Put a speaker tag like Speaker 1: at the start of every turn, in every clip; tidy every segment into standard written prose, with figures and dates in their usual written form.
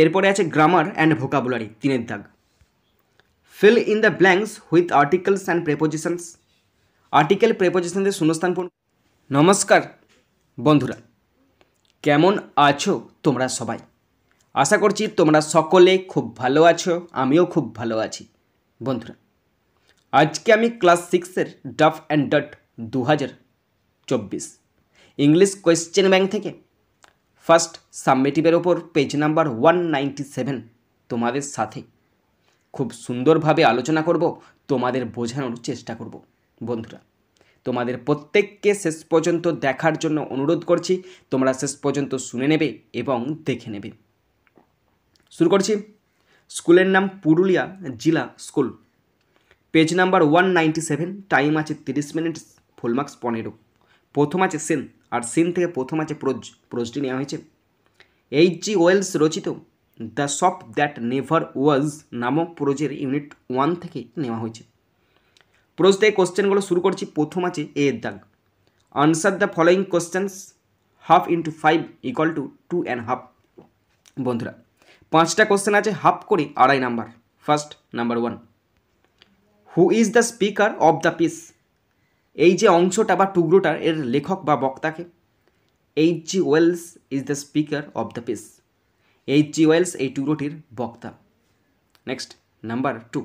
Speaker 1: এরপরে আছে grammar and vocabulary 3 দাগ। Fill in the blanks with articles and prepositions. Article প্রেপোজিশনদের শূন্যস্থান পূরণ। নমস্কার বন্ধুরা, কেমন আছো তোমরা সবাই? আশা করছি তোমরা সকলে খুব ভালো আছো, আমিও খুব ভালো আছি। বন্ধুরা, আজকে আমি ক্লাস 6-এর Duff and Dutt 2024 English question bank থেকে ফার্স্ট সাবমিটিভের ওপর পেজ নাম্বার 197 তোমাদের সাথে খুব সুন্দরভাবে আলোচনা করব, তোমাদের বোঝানোর চেষ্টা করব। বন্ধুরা, তোমাদের প্রত্যেককে শেষ পর্যন্ত দেখার জন্য অনুরোধ করছি, তোমরা শেষ পর্যন্ত শুনে নেবে এবং দেখে নেবে। শুরু করছি। স্কুলের নাম পুরুলিয়া জেলা স্কুল, পেজ নাম্বার 197, টাইম আছে 30 মিনিট, ফুল মার্কস 15। প্রথম আছে সিন, আর সিন থেকে প্রথম আছে প্রোজটি নেওয়া হয়েছে H.G. ওয়েলস রচিত the shop that never was নামক প্রোজের ইউনিট 1 থেকে নেওয়া হয়েছে। প্রোজ থেকে কোশ্চেনগুলো শুরু করছি। প্রথম আছে এ দাগ, আনসার দ্য ফলোয়িং কোশ্চেন্স, 1/2 × 5 = 2.5। বন্ধুরা, 5টা কোশ্চেন আছে, হাফ করে 2.5 number. First number 1, who is the speaker of the piece? এই যে অংশটা বা টুকরোটার এর লেখক বা বক্তাকে? H.G. Wells is the speaker of the piece. H.G. Wells এই টুকরোটির বক্তা। Next number 2,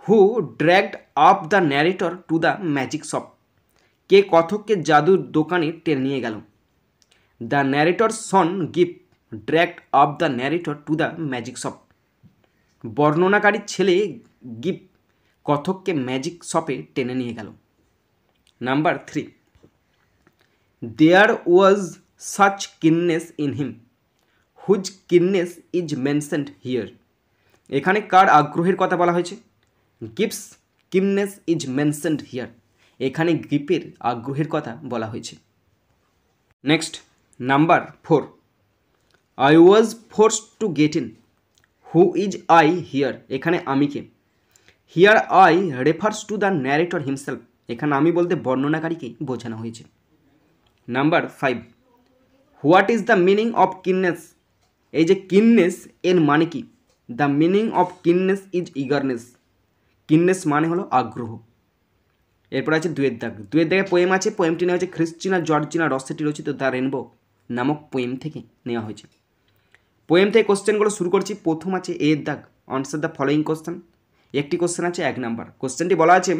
Speaker 1: who dragged up the narrator to the magic shop? কে কথককে জাদুর দোকানে টেনে নিয়ে গেল? দ্য ন্যারেটর সন গিফট dragged up the narrator to the magic shop. বর্ণনাকারী ছেলে গিফট কথককে ম্যাজিক শপে টেনে নিয়ে গেল। Number 3, there was such keenness in him, whose keenness is mentioned here? এখানে কার আগ্রহের কথা বলা হয়েছে? Gip's keenness is mentioned here. এখানে গিফের আগ্রহের কথা বলা হয়েছে। Next number 4, I was forced to get in, who is I here? এখানে আমি কে? Here I refers to the narrator himself. এখানে আমি বলতে বর্ণনাকারীকে বোঝানো হয়েছে। Number 5, what is the meaning of keenness? এই যে কিননেস এর মানে কি? The meaning of keenness is eagerness. Keenness মানে হলো আগ্রহ। এরপর আছে 2 দাগ। 2 দাগে পোয়েম আছে, পোয়েমটি নেওয়া হয়েছে ক্রিস্টিনা জর্জিনা রসেটি রচিত দ্য রেনবো নামক পোয়েম থেকে নেওয়া হয়েছে। পোয়েম থেকে কোশ্চেনগুলো শুরু করছি। প্রথম আছে এ দাগ, আনসার দ্য ফলোয়িং কোশ্চেন। একটি কোশ্চেন আছে 1 নাম্বার। কোশ্চেনটি বলা আছে,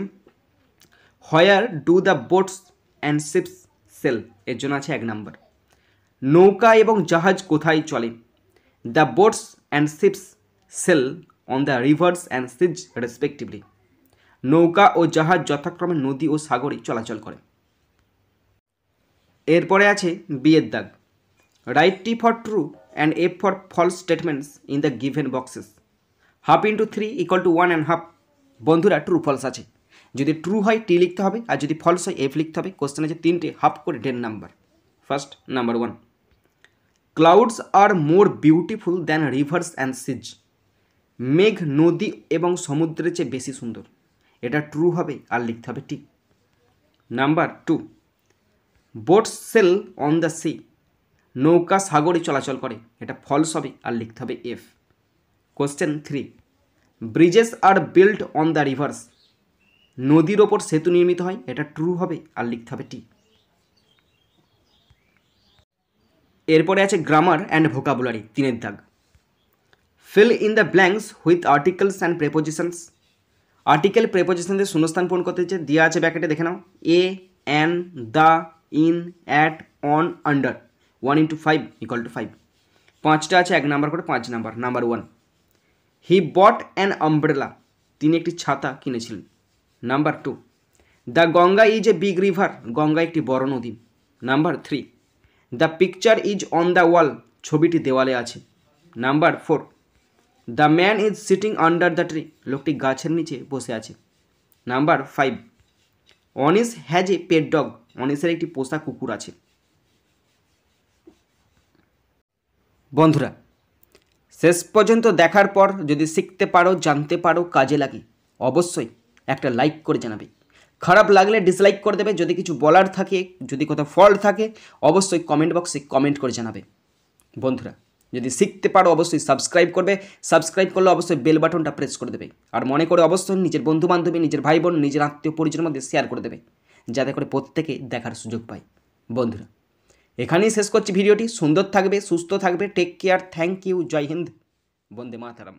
Speaker 1: where do the boats and ships sail? এর জন্য আছে 1 নাম্বার। নৌকা এবং জাহাজ কোথায় চলে? The boats and ships sail on the rivers and seas respectively. নৌকা ও জাহাজ যথাক্রমে নদী ও সাগরে চলাচল করে। এরপরে আছে বি এর দাগ, write T for true and F for false statements in the given boxes. 1/2 × 3 = 1.5। বন্ধুরা, ট্রু ফলস আছে। যদি ট্রু হয় টি লিখতে হবে, আর যদি ফলস হয় এফ লিখতে হবে। কোশ্চেন আছে 3টে, হাফ করে 10 number. First number 1, clouds are more beautiful than rivers and seas. মেঘ নদী এবং সমুদ্রের চেয়ে বেশি সুন্দর। এটা ট্রু হবে, আর লিখতে হবে টি। Number 2, boats sail on the sea. নৌকা সাগরে চলাচল করে। এটা ফলস হবে, আর লিখতে হবে F. Question 3, bridges are build on the rivers. নদীর ওপর সেতু নির্মিত হয়। এটা ট্রু হবে, আর লিখতে হবে টি। এরপরে আছে গ্রামার অ্যান্ড ভোকাবুলারি 3 দাগ, fill in the blanks with articles and prepositions. Article প্রেপোজিশনদের শূন্যস্থান পূরণ করতে হচ্ছে। দেওয়া আছে ব্যাকেটে, দেখে নাও। A, an, the, in, at, on, under. 1 × 5 = 5। 5টা আছে 1 নাম্বার করে, 5 number. Number 1, he bought an umbrella. তিনি একটি ছাতা কিনেছিলেন। Number 2, the Ganga is a big river. Ganga একটি বড় নদী। Number 3, the picture is on the wall. ছবিটি দেওয়ালে আছে। Number 4, the man is sitting under the tree. লোকটি গাছের নিচে বসে আছে। Number 5, Anis has a pet dog. অনিসের একটি পোষা কুকুর আছে। বন্ধুরা, শেষ পর্যন্ত দেখার পর যদি শিখতে পারো, জানতে পারো, কাজে লাগে, অবশ্যই একটা লাইক করে জানাবে। খারাপ লাগলে ডিসলাইক করে দেবে। যদি কিছু বলার থাকে, যদি কোথাও ফল্ট থাকে, অবশ্যই কমেন্ট বক্সে কমেন্ট করে জানাবে। বন্ধুরা, যদি শিখতে পারো অবশ্যই সাবস্ক্রাইব করবে, সাবস্ক্রাইব করলে অবশ্যই বেল বাটনটা প্রেস করে দেবে, আর মনে করে অবশ্যই নিজের বন্ধু বান্ধবী, নিজের ভাই বোন, নিজের আত্মীয় পরিজনের মধ্যে শেয়ার করে দেবে, যাতে করে প্রত্যেকে দেখার সুযোগ পায়। বন্ধুরা, এখানেই শেষ করছি ভিডিওটি। সুন্দর থাকবে, সুস্থ থাকবে, take care, thank you, Jai Hind, Vande Mataram.